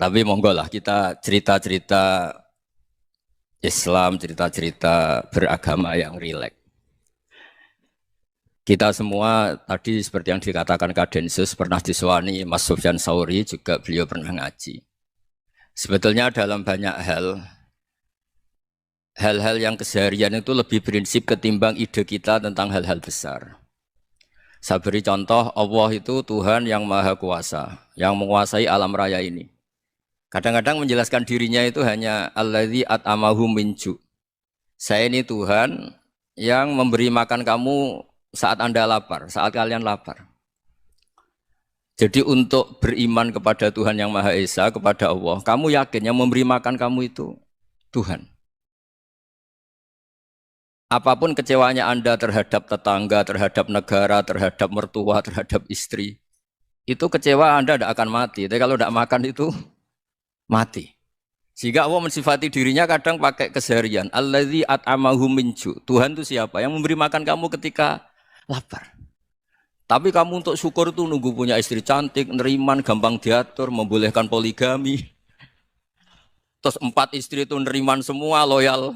Tapi monggo lah kita cerita-cerita Islam, cerita-cerita beragama yang rileks. Kita semua tadi seperti yang dikatakan Kak Densus pernah disewani Mas Sufyan Sauri, juga beliau pernah ngaji. Sebetulnya dalam banyak hal-hal yang keseharian itu lebih prinsip ketimbang ide kita tentang hal-hal besar. Saya beri contoh, Allah itu Tuhan yang maha kuasa, yang menguasai alam raya ini. Kadang-kadang menjelaskan dirinya itu hanya alladzi at'amahu min ju'. Saya ini Tuhan yang memberi makan kamu saat Anda lapar, saat kalian lapar. Jadi untuk beriman kepada Tuhan yang Maha Esa, kepada Allah, kamu yakin yang memberi makan kamu itu Tuhan. Apapun kecewanya Anda terhadap tetangga, terhadap negara, terhadap mertua, terhadap istri, itu kecewa Anda tidak akan mati. Tapi kalau tidak makan itu mati. Sehingga Allah mensifati dirinya kadang pakai keseharian. Alladzi at'amahu min ju'. Tuhan itu siapa? Yang memberi makan kamu ketika lapar. Tapi kamu untuk syukur itu nunggu punya istri cantik, neriman, gampang diatur, membolehkan poligami. Terus 4 istri itu neriman semua, loyal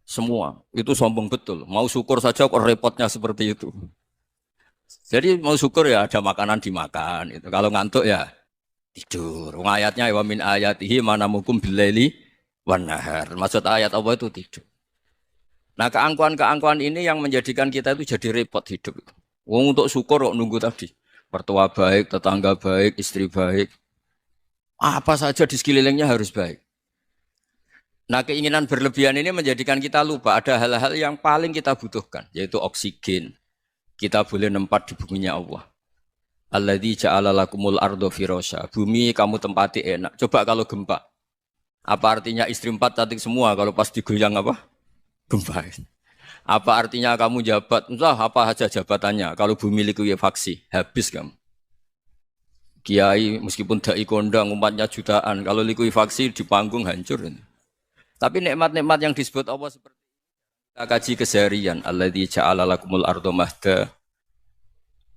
semua. Itu sombong betul. Mau syukur saja kok repotnya seperti itu. Jadi mau syukur ya ada makanan dimakan. Itu. Kalau ngantuk ya tidur. Ayatnya wa min ayatihi manamukum billaili wan nahar. Maksud ayat Allah itu tidur. Nah, keangkuhan-keangkuhan ini yang menjadikan kita itu jadi repot hidup. Wong untuk syukur kok nunggu tadi. Mertua baik, tetangga baik, istri baik. Apa saja di sekelilingnya harus baik. Nah, keinginan berlebihan ini menjadikan kita lupa ada hal-hal yang paling kita butuhkan, yaitu oksigen. Kita boleh nempat di buminya Allah. Alladzi ja'ala lakumul ardo firasya. Bumi kamu tempati enak. Coba kalau gempa. Apa artinya istri 4 cantik semua kalau pas digoyang apa? Gempa. Apa artinya kamu jabat? Entah apa saja jabatannya. Kalau bumi likuifaksi, habis kamu. Kiai meskipun dai kondang umatnya jutaan, kalau likuifaksi di panggung hancur. Tapi nikmat-nikmat yang disebut Allah seperti kita kaji keseharian. Alladzi ja'ala lakumul ardo mahda.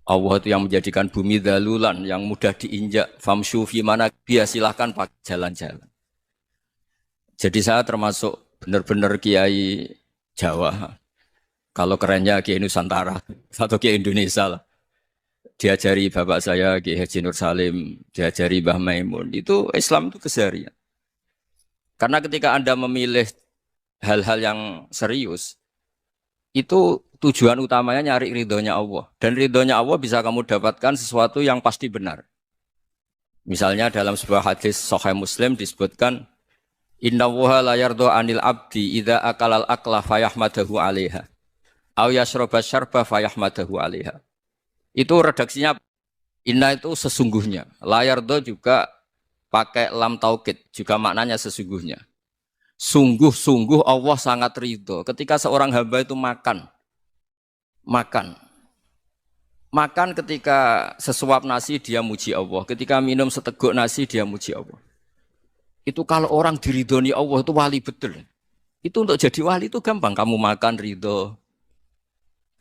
Allah itu yang menjadikan bumi dalulan, yang mudah diinjak. Famshu fi mana biya, silahkan pakai jalan-jalan. Jadi saya termasuk benar-benar kiai Jawa. Kalau kerennya kiai Nusantara atau kiai Indonesia lah. Diajari bapak saya Kiai Haji Nur Salim, diajari Mbah Maimun. Itu Islam itu keseharian. Karena ketika Anda memilih hal-hal yang serius, itu tujuan utamanya nyari ridhonya Allah. Dan ridhonya Allah bisa kamu dapatkan sesuatu yang pasti benar. Misalnya dalam sebuah hadis Sahih Muslim disebutkan, Inna wuha la yardo anil abdi idha akalal akla fayahmadahu alaiha. Au yasroba syarba fayahmadahu alaiha. Itu redaksinya, inna itu sesungguhnya. La yardo juga pakai lam taukid, juga maknanya sesungguhnya. Sungguh-sungguh Allah sangat ridho ketika seorang hamba itu makan. Makan ketika sesuap nasi dia muji Allah. Ketika minum seteguk nasi dia muji Allah. Itu kalau orang diridhoni Allah itu wali betul. Itu untuk jadi wali itu gampang. Kamu makan ridho.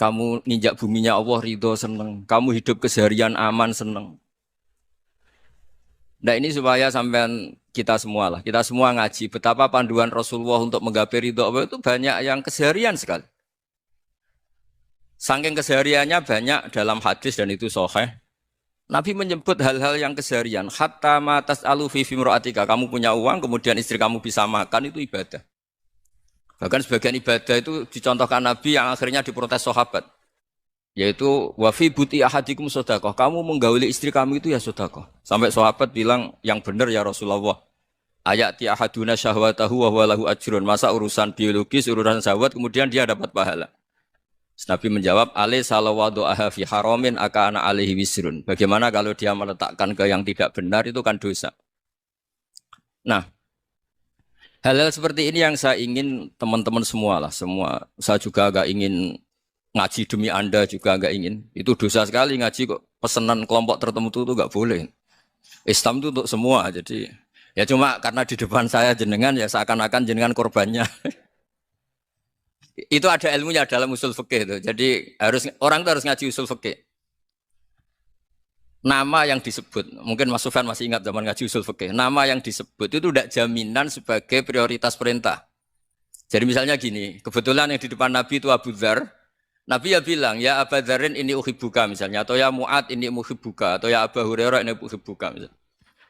Kamu nginjak buminya Allah ridho seneng. Kamu hidup keseharian aman seneng. Nah ini supaya sampean kita semua lah. Kita semua ngaji betapa panduan Rasulullah untuk menggapai ridho Allah itu banyak yang keseharian sekali. Saking kesehariannya banyak dalam hadis dan itu sahih. Nabi menyebut hal-hal yang keseharian. Hatta ma tas'alu fi fimra'atika. Kamu punya uang, kemudian istri kamu bisa makan, itu ibadah. Bahkan sebagian ibadah itu dicontohkan Nabi yang akhirnya diprotes sahabat. Yaitu, wa fi buti ahadikum sodakoh. Kamu menggauli istri kamu itu ya sodakoh. Sampai sahabat bilang, yang benar ya Rasulullah. Ayati ahaduna syahwatahu wa huwa lahu ajrun. Masa urusan biologis, urusan syahwat, kemudian dia dapat pahala. Nabi menjawab, alai salawadu'aha fi haramin akana alaihi wisrun. Bagaimana kalau dia meletakkan ke yang tidak benar, itu kan dosa. Nah, hal-hal seperti ini yang saya ingin teman-teman semua lah. Semua, saya juga agak ingin ngaji demi Anda juga agak ingin. Itu dosa sekali ngaji kok. Pesanan kelompok tertentu itu enggak boleh. Islam itu untuk semua. Jadi, ya cuma karena di depan saya jenengan, ya seakan-akan jenengan korbannya. Itu ada ilmunya dalam usul fikih itu. Jadi orang itu harus ngaji usul fikih. nama yang disebut, mungkin Mas Sufyan masih ingat zaman ngaji usul fikih, nama yang disebut itu tidak jaminan sebagai prioritas perintah. Jadi misalnya gini, kebetulan yang di depan Nabi itu Abu Dzar, Nabi ya bilang, ya Abu Dzarin ini uhibbuka misalnya, atau ya Mu'ad ini uhibbuka, atau ya Abu Hurairah ini uhibbuka misalnya.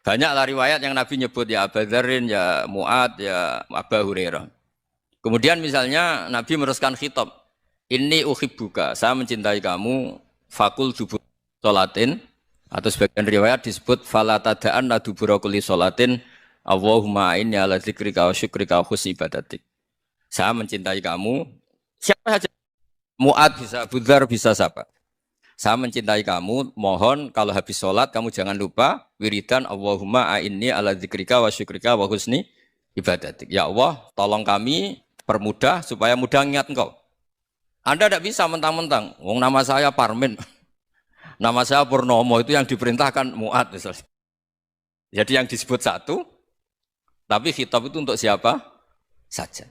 Banyaklah riwayat yang Nabi nyebut ya Abu Dzarin, ya Mu'ad, ya Abu Hurairah. Kemudian misalnya Nabi meneruskan khitab, ini uhibbuka, saya mencintai kamu, fakul dubur sholatin, atau sebagian riwayat disebut fala tada'anna dubura kulli sholatin, Allahumma inni ala dzikrika wa syukrika wa husni ibadatik. Saya mencintai kamu, siapa saja. Mu'ad bisa, Budzar bisa siapa. Saya mencintai kamu, mohon kalau habis sholat kamu jangan lupa wiridan Allahumma a'inni ala dzikrika wa syukrika wa husni ibadatik. Ya Allah, tolong kami permudah supaya mudah ingat engkau. Anda tidak bisa mentang-mentang, wong nama saya Parmin, nama saya Purnomo, itu yang diperintahkan Mu'ad misalnya. Jadi yang disebut satu, tapi khitab itu untuk siapa saja.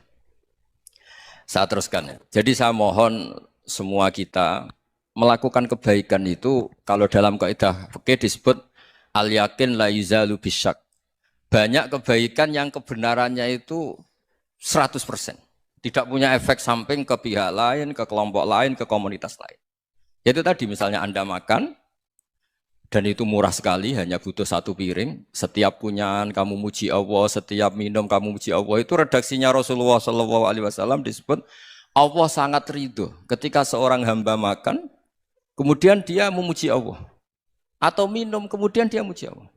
Saya teruskan ya. Jadi saya mohon semua kita melakukan kebaikan itu kalau dalam kaidah fikih disebut al yakin la yuzalu bisyak. Banyak kebaikan yang kebenarannya itu 100%. Tidak punya efek samping ke pihak lain, ke kelompok lain, ke komunitas lain. Itu tadi misalnya Anda makan dan itu murah sekali, hanya butuh satu piring. Setiap punyaan kamu muji Allah, setiap minum kamu muji Allah. Itu redaksinya Rasulullah SAW disebut Allah sangat ridho ketika seorang hamba makan, kemudian dia memuji Allah. Atau minum, kemudian dia muji Allah.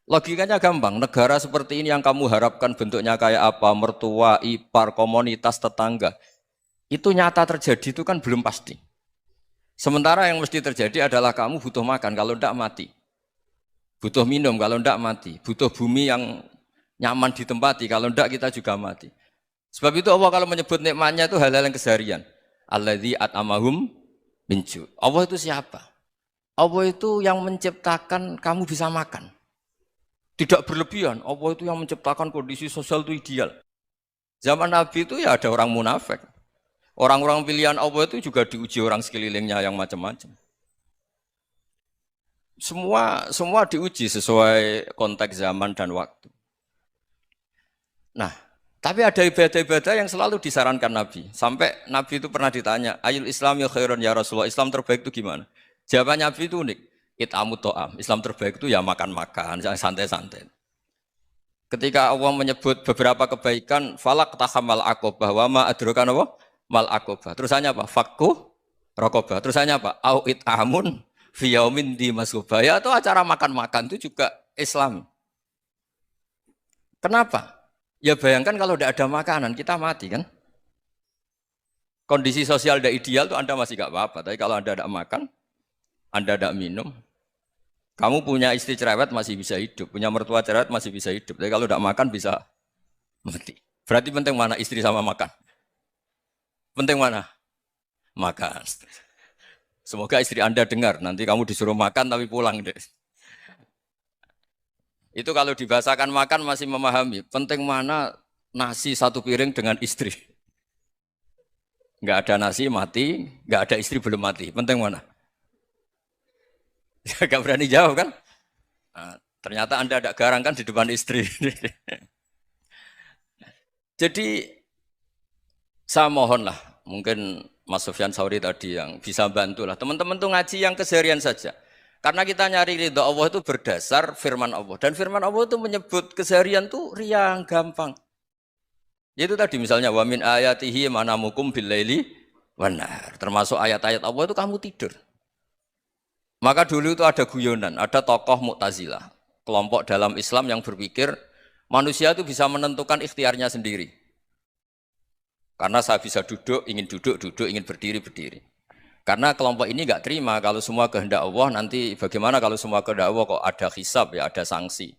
Logikanya gampang, negara seperti ini yang kamu harapkan bentuknya kayak apa, mertua, ipar, komunitas, tetangga. Itu nyata terjadi, itu kan belum pasti. Sementara yang mesti terjadi adalah kamu butuh makan, kalau tidak mati. Butuh minum, kalau tidak mati. Butuh bumi yang nyaman ditempati, kalau tidak kita juga mati. Sebab itu Allah kalau menyebut nikmatnya itu hal-hal yang keseharian. Alladzi at'amahum min ju'. Allah itu siapa? Allah itu yang menciptakan kamu bisa makan. Tidak berlebihan, Allah itu yang menciptakan kondisi sosial itu ideal. Zaman Nabi itu ya ada orang munafik. Orang-orang pilihan Allah itu juga diuji orang sekelilingnya yang macam-macam. Semua diuji sesuai konteks zaman dan waktu. Nah, tapi ada ibadah-ibadah yang selalu disarankan Nabi. Sampai Nabi itu pernah ditanya, ayul Islam ya khairun ya Rasulullah, Islam terbaik itu gimana? Jawaban Nabi itu unik. It'amut to'am. Islam terbaik itu ya makan-makan, santai-santai. Ketika Allah menyebut beberapa kebaikan, falak tahamal aqobah, wa ma adrokan apa? Mal aqobah. Terusannya apa? Fakku rokobah. Terusannya apa? Au it'amun fiyaumin di masubah. Ya itu acara makan-makan itu juga Islam. Kenapa? Ya bayangkan kalau tidak ada makanan, kita mati kan? Kondisi sosial tidak ideal itu Anda masih gak apa-apa. Tapi kalau Anda tidak makan, Anda tidak minum, kamu punya istri cerewet masih bisa hidup, punya mertua cerewet masih bisa hidup. Tapi kalau tidak makan bisa mati. Berarti penting mana istri sama makan? Penting mana? Makan. Semoga istri Anda dengar, nanti kamu disuruh makan tapi pulang deh. Itu kalau dibahasakan makan masih memahami. Penting mana nasi satu piring dengan istri. Enggak ada nasi mati, enggak ada istri belum mati. Penting mana? Gak berani jawab kan? Nah, ternyata Anda ada garang kan di depan istri. Jadi saya mohonlah, mungkin Mas Sufyan Sauri tadi yang bisa bantulah. Teman-teman tuh ngaji yang keseharian saja. Karena kita nyari ridha Allah itu berdasar firman Allah. Dan firman Allah itu menyebut keseharian tuh riang, gampang. Itu tadi misalnya wa min ayatihi manamukum billaili wan nahar. Termasuk ayat-ayat Allah itu kamu tidur. Maka dulu itu ada guyonan, ada tokoh Mu'tazilah, kelompok dalam Islam yang berpikir manusia itu bisa menentukan ikhtiarnya sendiri. Karena saya bisa duduk, ingin berdiri, berdiri. Karena kelompok ini nggak terima kalau semua kehendak Allah, nanti bagaimana kalau semua kehendak Allah kok ada hisab, ya ada sanksi.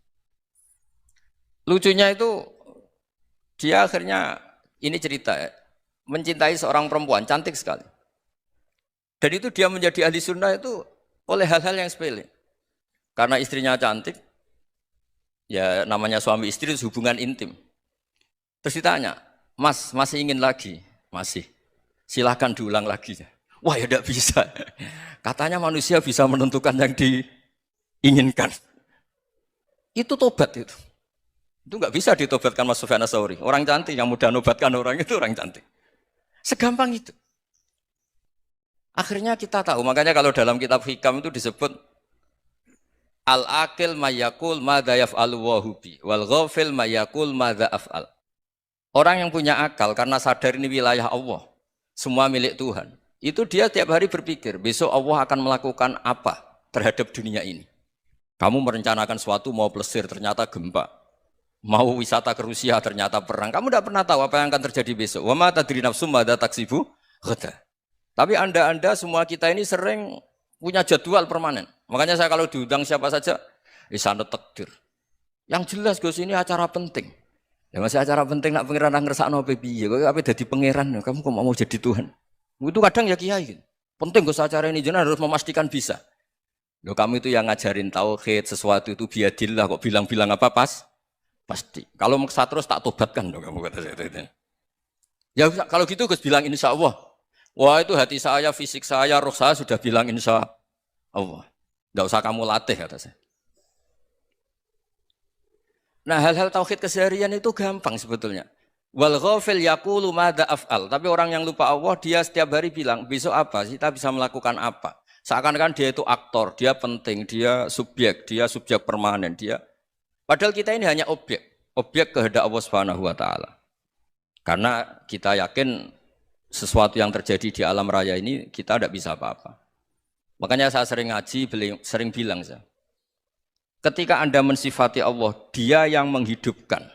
Lucunya itu, dia akhirnya, ini cerita ya, mencintai seorang perempuan, cantik sekali. Dan itu dia menjadi ahli sunnah itu oleh hal-hal yang sepele. Karena istrinya cantik, ya namanya suami istri itu hubungan intim. Terus ditanya, Mas, masih ingin lagi? Masih. Silahkan diulang lagi. Wah ya tidak bisa. Katanya manusia bisa menentukan yang inginkan. Itu tobat itu. Itu nggak bisa ditobatkan Mas Sufyan Ats-Tsauri. Orang cantik yang mudah nobatkan orang itu orang cantik. Segampang itu. Akhirnya kita tahu, makanya kalau dalam kitab Hikam itu disebut al-aqil mayakul madza yaf'alu wa hubi wal ghafil mayakul madza af'al. Orang yang punya akal karena sadar ini wilayah Allah, semua milik Tuhan. Itu dia tiap hari berpikir, besok Allah akan melakukan apa terhadap dunia ini. Kamu merencanakan suatu mau plesir, ternyata gempa. Mau wisata ke Rusia, ternyata perang. Kamu tidak pernah tahu apa yang akan terjadi besok. Wa ma tadri nafsum madza taksibu ghadan. Tapi anda semua kita ini sering punya jadwal permanen. Makanya saya kalau diundang siapa saja, sana takdir. Yang jelas Gus ini acara penting. Ya masih acara penting nak pangeran ngersakno piye? Kok ape dadi pangeran? Kamu kok mau jadi Tuhan? Itu kadang ya kiai gitu. Penting Gus acara ini jenengan harus memastikan bisa. Loh kamu itu yang ngajarin tauhid, sesuatu itu biadillah kok bilang-bilang apa pasti. Kalau maksa terus tak tobatkan loh kamu kata saya itu. Ya kalau gitu Gus bilang insya Allah. Wah itu hati saya, fisik saya, roh saya sudah bilang insya Allah. Tidak usah kamu latih kata saya. Nah hal-hal tauhid keseharian itu gampang sebetulnya. Wal ghafil yaqulu madza af'al. Tapi orang yang lupa Allah dia setiap hari bilang besok apa? Kita bisa melakukan apa? Seakan-akan dia itu aktor, dia penting, dia subjek permanen, dia. Padahal kita ini hanya objek kehendak Allah Subhanahu wa taala. Karena kita yakin sesuatu yang terjadi di alam raya ini kita tidak bisa apa-apa. Makanya saya sering ngaji, sering bilang saya. Ketika Anda mensifati Allah, dia yang menghidupkan.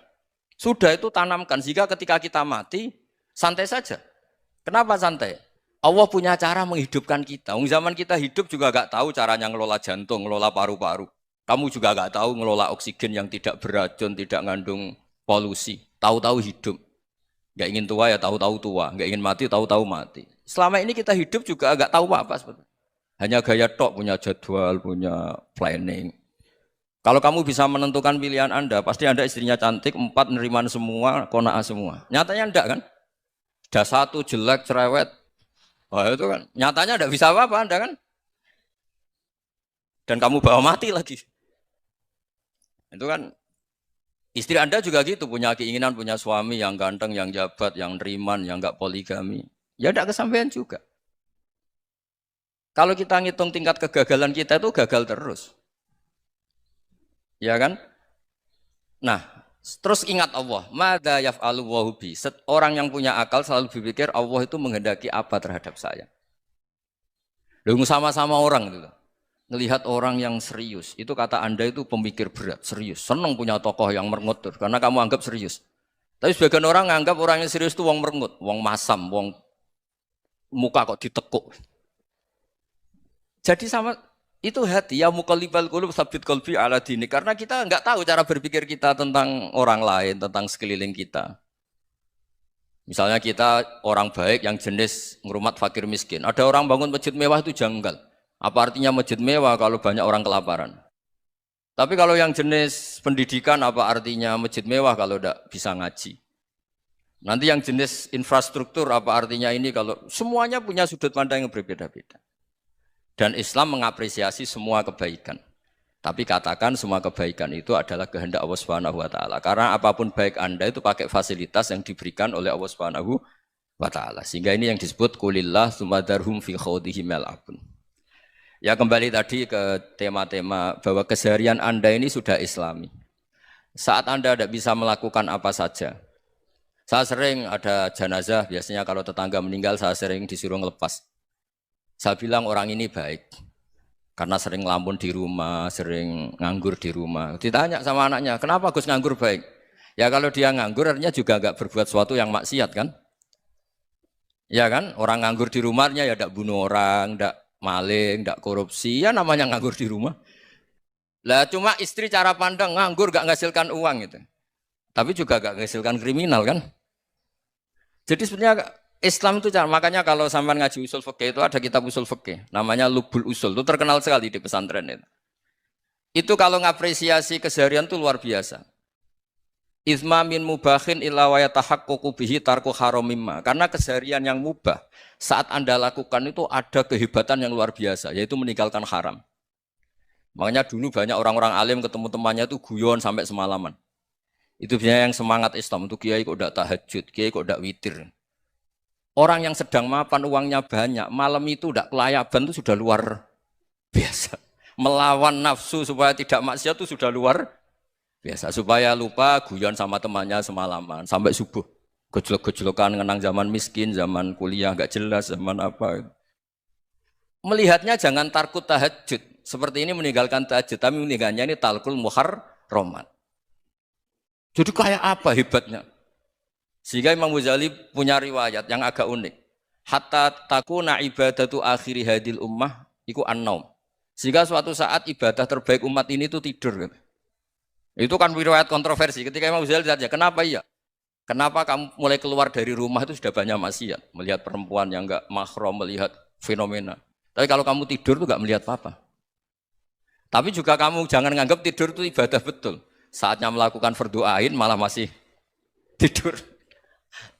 Sudah itu tanamkan, sehingga ketika kita mati, santai saja. Kenapa santai? Allah punya cara menghidupkan kita. Zaman kita hidup juga gak tahu caranya ngelola jantung, ngelola paru-paru. Kamu juga gak tahu ngelola oksigen yang tidak beracun, tidak mengandung polusi. Tahu-tahu hidup. Gak ingin tua ya tahu-tahu tua, gak ingin mati tahu-tahu mati. Selama ini kita hidup juga gak tahu apa sebetulnya. Hanya gaya tok, punya jadwal, punya planning. Kalau kamu bisa menentukan pilihan Anda, pasti Anda istrinya cantik, 4 neriman semua, qanaah semua. Nyatanya enggak kan? Ada 1 jelek, cerewet. Wah itu kan, nyatanya enggak bisa apa-apa Anda kan? Dan kamu bawa mati lagi. Itu kan, istri Anda juga gitu, punya keinginan, punya suami yang ganteng, yang jabat, yang neriman, yang enggak poligami. Ya enggak kesampaian juga. Kalau kita ngitung tingkat kegagalan kita itu gagal terus. Ya kan? Nah, terus ingat Allah, madza yaf'alu wa hubi. Orang yang punya akal selalu berpikir Allah itu menghendaki apa terhadap saya. Lalu sama-sama orang itu. Ngelihat orang yang serius, itu kata Anda itu pemikir berat, serius. Senang punya tokoh yang merengut karena kamu anggap serius. Tapi sebagian orang anggap orang yang serius itu wong merengut, wong masam, wong muka kok ditekuk. Jadi sama itu hati ya muqallibal qulub tsabbit qalbi ala dini, karena kita enggak tahu cara berpikir kita tentang orang lain, tentang sekeliling kita. Misalnya kita orang baik yang jenis ngrumat fakir miskin. Ada orang bangun masjid mewah itu janggal. Apa artinya masjid mewah kalau banyak orang kelaparan? Tapi kalau yang jenis pendidikan apa artinya masjid mewah kalau enggak bisa ngaji? Nanti yang jenis infrastruktur apa artinya ini kalau semuanya punya sudut pandang yang berbeda-beda. Dan Islam mengapresiasi semua kebaikan. Tapi katakan semua kebaikan itu adalah kehendak Allah Subhanahu wa taala. Karena apapun baik Anda itu pakai fasilitas yang diberikan oleh Allah Subhanahu wa taala. Sehingga ini yang disebut qulillah tsumadarhum fi khawdihim yal'abun. Ya kembali tadi ke tema-tema bahwa keseharian Anda ini sudah Islami. Saat Anda tidak bisa melakukan apa saja. Saya sering ada jenazah, biasanya kalau tetangga meninggal saya sering disuruh ngelepas. Saya bilang orang ini baik, karena sering ngelamun di rumah, sering nganggur di rumah. Ditanya sama anaknya, kenapa Gus nganggur baik? Ya kalau dia nganggur artinya juga enggak berbuat sesuatu yang maksiat kan? Ya kan, orang nganggur di rumahnya ya enggak bunuh orang, enggak maling, enggak korupsi, ya namanya nganggur di rumah. Lah cuma istri cara pandang nganggur enggak menghasilkan uang gitu. Tapi juga enggak menghasilkan kriminal kan? Jadi sebenarnya Islam itu makanya kalau sampai ngaji usul fikih itu ada kitab usul fikih namanya Lubul Usul, itu terkenal sekali di pesantren itu. Itu kalau ngapresiasi keseharian itu luar biasa. Izma min mubahin illa wa yatahaqqaqu bihi tarku haramimma. Karena keseharian yang mubah saat Anda lakukan itu ada kehebatan yang luar biasa, yaitu meninggalkan haram. Makanya dulu banyak orang-orang alim ketemu temannya itu guyon sampai semalaman. Itu biasanya yang semangat Islam itu kiai kok ndak tahajud, kiai kok ndak witir. Orang yang sedang mapan uangnya banyak, malam itu ndak kelayaban itu sudah luar biasa. Melawan nafsu supaya tidak maksiat itu sudah luar biasa. Supaya lupa guyon sama temannya semalaman sampai subuh. Gejolak-gejolokan ngenang zaman miskin, zaman kuliah nggak jelas, zaman apa. Melihatnya jangan takut tahajud. Seperti ini meninggalkan tahajud, tapi meninggalnya ini talkul muharramat. Jadi kayak apa hebatnya? Sehingga Imam Ghazali punya riwayat yang agak unik. Hatta takuna ibadatu akhiri hadil ummah iku an-naum. Sehingga suatu saat ibadah terbaik umat ini itu tidur. Itu kan riwayat kontroversi. Ketika Imam Ghazali ditanya, kenapa iya? Kenapa kamu mulai keluar dari rumah itu sudah banyak maksiat? Melihat perempuan yang enggak mahram, melihat fenomena. Tapi kalau kamu tidur itu enggak melihat apa-apa. Tapi juga kamu jangan menganggap tidur itu ibadah betul. Saatnya melakukan fardhu ain malah masih tidur.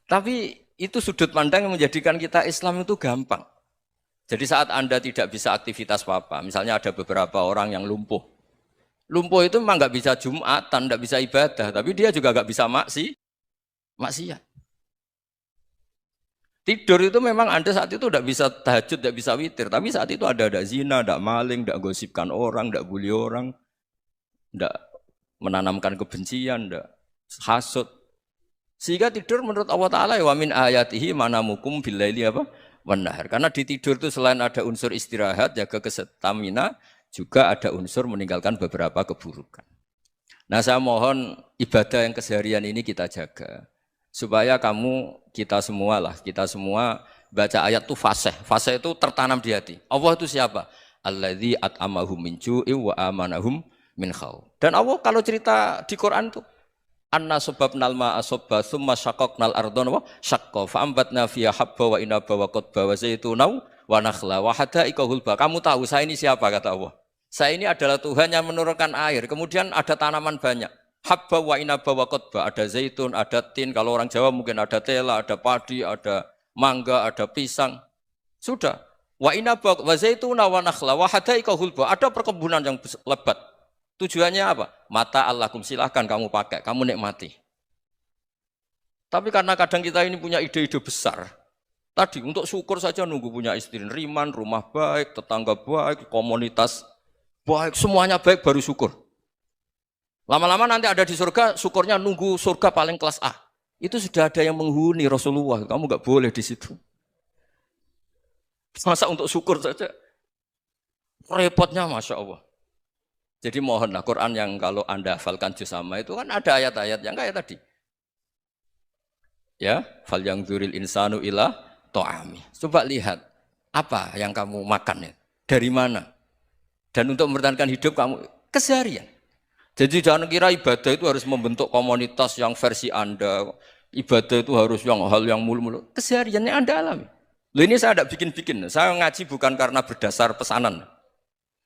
Tapi itu sudut pandang yang menjadikan kita Islam itu gampang. Jadi saat Anda tidak bisa aktivitas apa-apa, misalnya ada beberapa orang yang lumpuh. Lumpuh itu memang nggak bisa Jumatan, nggak bisa ibadah, tapi dia juga nggak bisa maksiat. Tidur itu memang Anda saat itu tidak bisa tahajud, tidak bisa witir, tapi saat itu ada zina, ada maling, tidak gosipkan orang, tidak bully orang, tidak menanamkan kebencian, tidak hasud. Sehingga tidur menurut Allah Ta'ala wa min ayatihi manamukum billaili apa? Wanahar. Karena di tidur itu selain ada unsur istirahat, jaga kestamina, juga ada unsur meninggalkan beberapa keburukan. Nah saya mohon ibadah yang keseharian ini kita jaga. Supaya kita semua baca ayat itu fasih. Fasih itu tertanam di hati. Allah itu siapa? Alladzi at'amahum min ju'i wa amanahum min khauf. Dan Allah kalau cerita di Quran itu anna sababnal ma'a sabba tsumma syaqqaqnal ardha wa syaqqa fa ambatna fiha habba wa inaba wa qadba wa zaituna wa nakhla wa hada'iqa hulba. Kamu tahu saya ini siapa kata Allah? Saya ini adalah Tuhan yang menurunkan air, kemudian ada tanaman banyak. Habba wa inaba wa qadba, ada zaitun, ada tin, kalau orang Jawa mungkin ada tela, ada padi, ada mangga, ada pisang. Sudah. Wa inaba wa zaituna wa nakhla wa hada'iqa hulba, ada perkebunan yang lebat. Tujuannya apa? Mata Allahkum, silahkan kamu pakai, kamu nikmati. Tapi karena kadang kita ini punya ide-ide besar. Tadi untuk syukur saja nunggu punya istri riman, rumah baik, tetangga baik, komunitas baik, semuanya baik baru syukur. Lama-lama nanti ada di surga, syukurnya nunggu surga paling kelas A. Itu sudah ada yang menghuni Rasulullah, kamu nggak boleh di situ. Masa untuk syukur saja? Repotnya Masya Allah. Jadi mohonlah Quran yang kalau Anda hafalkan juz amma itu kan ada ayat-ayat yang kayak tadi. Ya, fal yang dzuril insanu ila ta'ami. Coba lihat apa yang kamu makan ya? Dari mana? Dan untuk mempertahankan hidup kamu keseharian. Jadi jangan kira ibadah itu harus membentuk komunitas yang versi Anda. Ibadah itu harus yang hal yang mulu-mulu. Kesehariannya Anda alami. Loh ini saya tidak bikin-bikin. Saya ngaji bukan karena berdasar pesanan.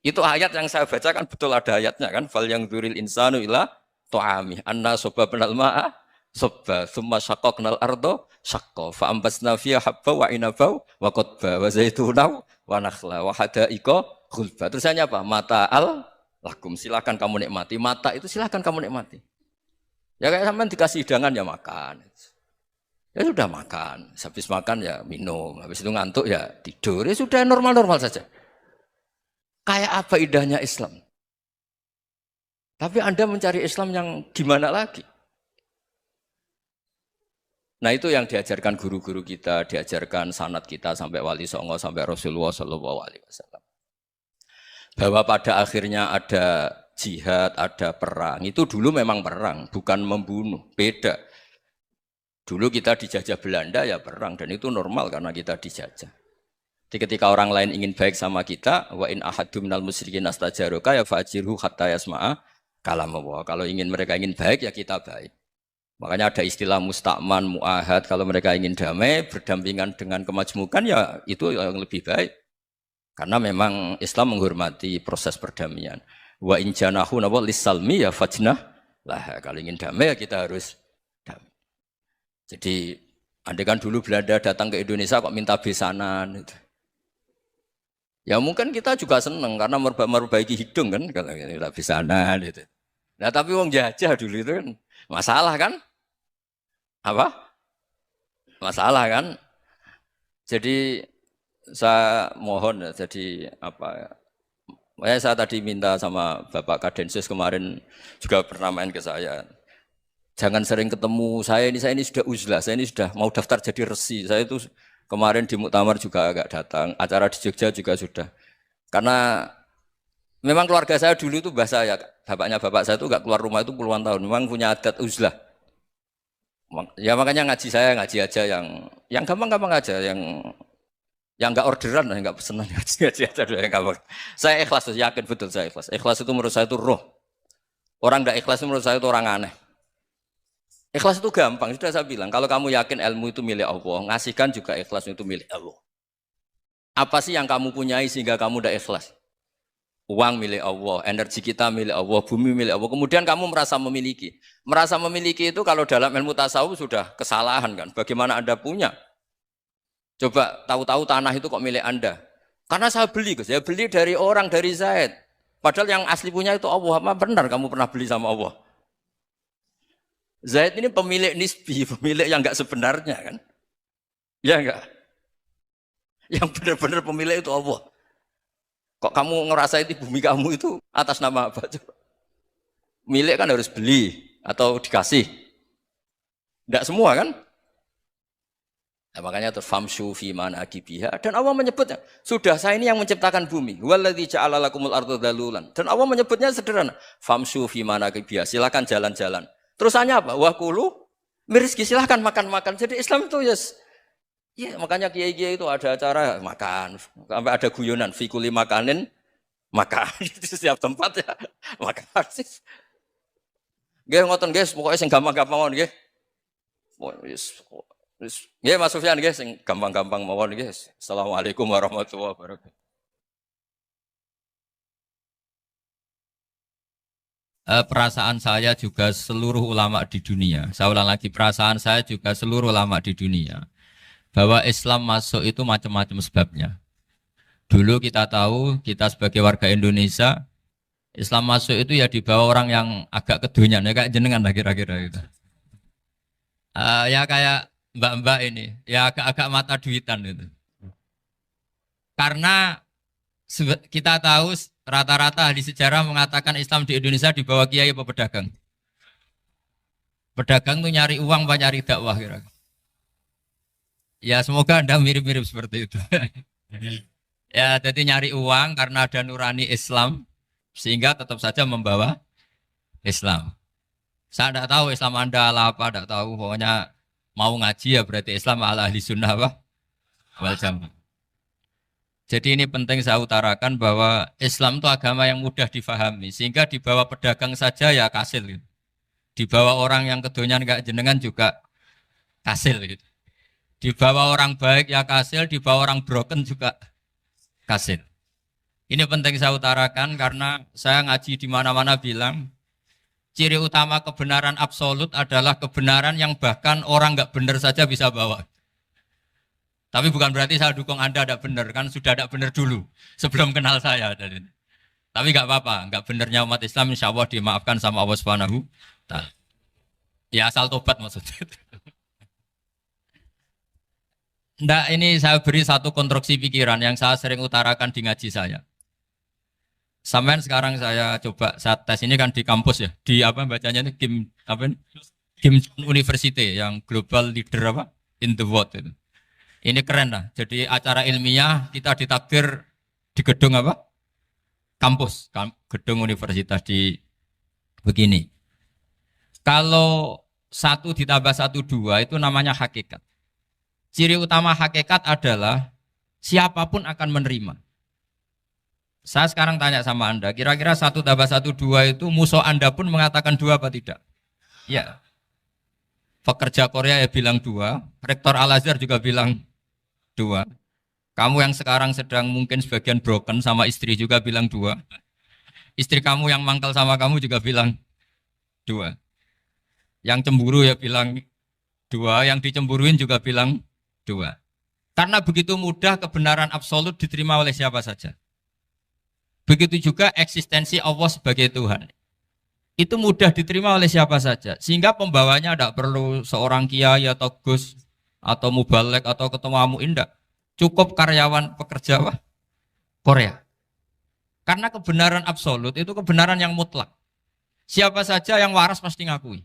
Itu ayat yang saya bacakan betul ada ayatnya kan. Fal yang dzuril insanu ila ta'ami. Anna sababnal ma'a sabba tsumma syaqqaqnal ardha syaqqa fa ambasna fiha habba wa inaba wa qadba wa zaituna wa nakhla wa hada'iqa ghulba. Terusannya apa? Mata'al lakum, silakan kamu nikmati. Mata itu silakan kamu nikmati. Ya kayak sampean dikasih hidangan ya makan. Ya sudah makan. Habis makan ya minum. Habis itu ngantuk ya tidur. Ya sudah normal-normal saja. Kayak apa indahnya Islam? Tapi Anda mencari Islam yang gimana lagi? Nah itu yang diajarkan guru-guru kita, diajarkan sanad kita sampai Wali Songo, sampai Rasulullah SAW. Bahwa pada akhirnya ada jihad, ada perang. Itu dulu memang perang, bukan membunuh. Beda. Dulu kita dijajah Belanda ya perang, dan itu normal karena kita dijajah. Jadi ketika orang lain ingin baik sama kita, wa in ahadum minal musyrikin astajaroka ya fajirhu hatta yasma'a kalam Allah. Kalau mereka ingin baik ya kita baik. Makanya ada istilah mustakman, mu'ahad. Kalau mereka ingin damai, berdampingan dengan kemajmukan ya itu yang lebih baik. Karena memang Islam menghormati proses perdamaian. Wa in janahu nawa lisalmi ya fajnah lah. Kalau ingin damai ya kita harus damai. Jadi andai kan dulu Belanda datang ke Indonesia kok minta besanan. Ya mungkin kita juga seneng karena memperbaiki hidung kan kalau kita bisa gitu. Nah tapi wong jajah dulu itu kan masalah kan? Apa? Masalah kan? Jadi saya mohon ya, jadi apa ya? Saya tadi minta sama Bapak Kadensus kemarin juga pernah main ke saya. Jangan sering ketemu saya ini sudah uzlah, saya ini sudah mau daftar jadi resi. Saya itu kemarin di muktamar juga agak datang, acara di Jogja juga sudah. Karena memang keluarga saya dulu itu bahasa ya, bapaknya bapak saya itu enggak keluar rumah itu puluhan tahun. Memang punya adat uzlah. Ya makanya ngaji saya ngaji aja yang gampang-gampang aja, yang enggak orderan, yang enggak pesenan ngaji aja dulu yang gampang. Saya ikhlas, yakin betul saya ikhlas. Ikhlas itu menurut saya itu roh. Orang enggak ikhlas menurut saya itu orang aneh. Ikhlas itu gampang, sudah saya bilang. Kalau kamu yakin ilmu itu milik Allah, ngasihkan juga ikhlas itu milik Allah. Apa sih yang kamu punyai sehingga kamu tidak ikhlas? Uang milik Allah, energi kita milik Allah, bumi milik Allah. Kemudian kamu merasa memiliki. Merasa memiliki itu kalau dalam ilmu tasawuf sudah kesalahan kan. Bagaimana Anda punya? Coba tahu-tahu tanah itu kok milik Anda. Karena saya beli, Gus. Saya beli dari orang, dari Zaid. Padahal yang asli punya itu Allah. Apa benar kamu pernah beli sama Allah? Zaid ini pemilik nisbi, pemilik yang enggak sebenarnya kan. Ya enggak? Yang benar-benar pemilik itu Allah. Kok kamu ngerasa itu bumi kamu itu atas nama apa? Coba. Milik kan harus beli atau dikasih. Tidak semua kan? Nah, makanya terus famshu fi manakibiha dan Allah menyebutnya, sudah saya ini yang menciptakan bumi. Waladzi ja'ala lakumul arda dalulan. Dan Allah menyebutnya sederhana, famshu fi manakibiha, silakan jalan-jalan. Terusannya apa? Wa kulu mirizki, silakan makan-makan. Jadi Islam itu ya makanya kiai-kiai itu ada acara makan, sampai ada guyonan fikuli makanin makan di setiap tempat ya makan. Nggih ngoten guys, pokoknya sing gampang-gampang mawon nggih. Nggih Mas Sufyan nggih sing gampang-gampang mawon nggih. Assalamualaikum warahmatullahi wabarakatuh. Perasaan saya juga seluruh ulama di dunia. Saya ulang lagi, perasaan saya juga seluruh ulama di dunia. Bahwa Islam masuk itu macam-macam sebabnya. Dulu kita tahu, kita sebagai warga Indonesia, Islam masuk itu ya dibawa orang yang agak kedonyan, ya kayak jenengan lah kira-kira gitu. Ya kayak mbak-mbak ini, ya agak-agak mata duitan itu. Karena kita tahu rata-rata ahli sejarah mengatakan Islam di Indonesia dibawa kiai apa pedagang. Pedagang tuh nyari uang apa nyari dakwah kira-kira. Ya semoga Anda mirip-mirip seperti itu. Ya jadi nyari uang karena ada nurani Islam sehingga tetap saja membawa Islam. Saya tidak tahu Islam Anda ala apa, tidak tahu. Pokoknya mau ngaji ya berarti Islam ala ahli sunnah wal jamaah. Jadi ini penting saya utarakan bahwa Islam itu agama yang mudah difahami sehingga dibawa pedagang saja ya kasil. Dibawa orang yang kedonyan enggak jenengan juga kasil gitu. Dibawa orang baik ya kasil, dibawa orang broken juga kasil. Ini penting saya utarakan karena saya ngaji di mana-mana bilang ciri utama kebenaran absolut adalah kebenaran yang bahkan orang nggak benar saja bisa bawa. Tapi bukan berarti saya dukung Anda tidak benar, kan sudah tidak benar dulu sebelum kenal saya. Tapi nggak apa-apa, nggak benarnya umat Islam insya Allah dimaafkan sama Allah Subhanahu wa Ta'ala. Ya asal tobat maksudnya. Nggak, ini saya beri satu konstruksi pikiran yang saya sering utarakan di ngaji saya. Sampai sekarang saya coba, saya tes ini kan di kampus ya, di apa bacanya ini Kim University yang global leader apa in the world itu. Ini keren lah. Jadi acara ilmiah kita ditakdir di gedung apa? Kampus, gedung universitas di begini. Kalau 1 ditambah 1 2 itu namanya hakikat. Ciri utama hakikat adalah siapapun akan menerima. Saya sekarang tanya sama Anda, kira-kira 1 tambah 1 2 itu musuh Anda pun mengatakan 2 apa tidak? Ya. Pekerja Korea ya bilang 2, Rektor Al-Azhar juga bilang 2. Kamu yang sekarang sedang mungkin sebagian broken sama istri juga bilang 2. Istri kamu yang mangkal sama kamu juga bilang 2. Yang cemburu ya bilang 2, yang dicemburuin juga bilang 2. Karena begitu mudah kebenaran absolut diterima oleh siapa saja. Begitu juga eksistensi Allah sebagai Tuhan. Itu mudah diterima oleh siapa saja. Sehingga pembawanya tidak perlu seorang kiai atau gus atau mubalek atau ketua MUI, tidak. Cukup karyawan pekerja Korea. Karena kebenaran absolut itu kebenaran yang mutlak. Siapa saja yang waras pasti ngakui.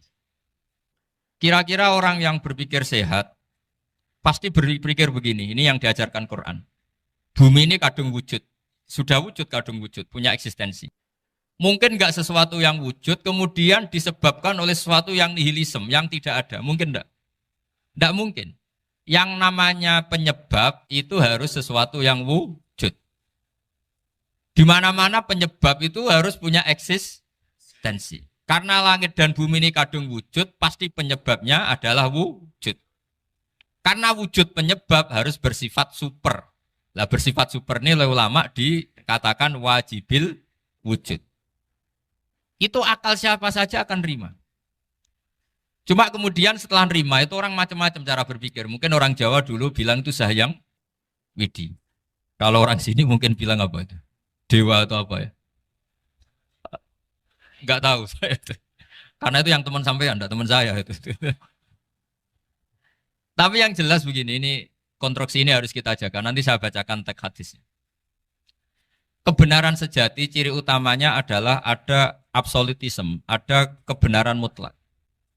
Kira-kira orang yang berpikir sehat pasti berpikir begini, ini yang diajarkan Quran. Bumi ini kadung wujud. Sudah wujud kadung wujud, punya eksistensi. Mungkin nggak sesuatu yang wujud, kemudian disebabkan oleh sesuatu yang nihilisme, yang tidak ada. Mungkin enggak? Enggak mungkin. Yang namanya penyebab itu harus sesuatu yang wujud. Di mana-mana penyebab itu harus punya eksistensi. Karena langit dan bumi ini kadung wujud, pasti penyebabnya adalah wujud. Karena wujud penyebab harus bersifat super. Lah bersifat super ini oleh ulama dikatakan wajibil wujud. Itu akal siapa saja akan terima. Cuma kemudian setelah nerima itu orang macam-macam cara berpikir. Mungkin orang Jawa dulu bilang itu Sahyang Widi. Kalau orang sini mungkin bilang apa itu? Dewa atau apa ya? Enggak tahu saya itu. Karena itu yang teman sampean, enggak teman saya itu. Tapi yang jelas begini, ini konstruksi ini harus kita jaga. Nanti saya bacakan teks hadisnya. Kebenaran sejati ciri utamanya adalah ada absolutisme, ada kebenaran mutlak.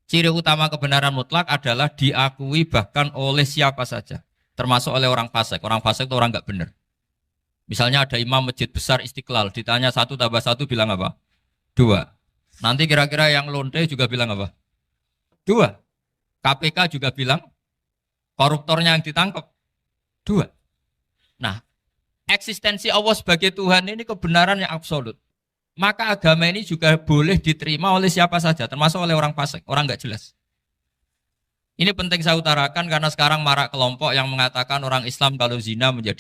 Ciri utama kebenaran mutlak adalah diakui bahkan oleh siapa saja, termasuk oleh orang fasik. Orang fasik itu orang nggak benar. Misalnya ada imam masjid besar Istiqlal, ditanya 1 tambah 1 bilang apa? 2. Nanti kira-kira yang lonte juga bilang apa? 2. KPK juga bilang koruptornya yang ditangkap 2. Nah, eksistensi Allah sebagai Tuhan ini kebenaran yang absolut. Maka agama ini juga boleh diterima oleh siapa saja, termasuk oleh orang fasik, orang nggak jelas. Ini penting saya utarakan karena sekarang marak kelompok yang mengatakan orang Islam kalau zina menjadi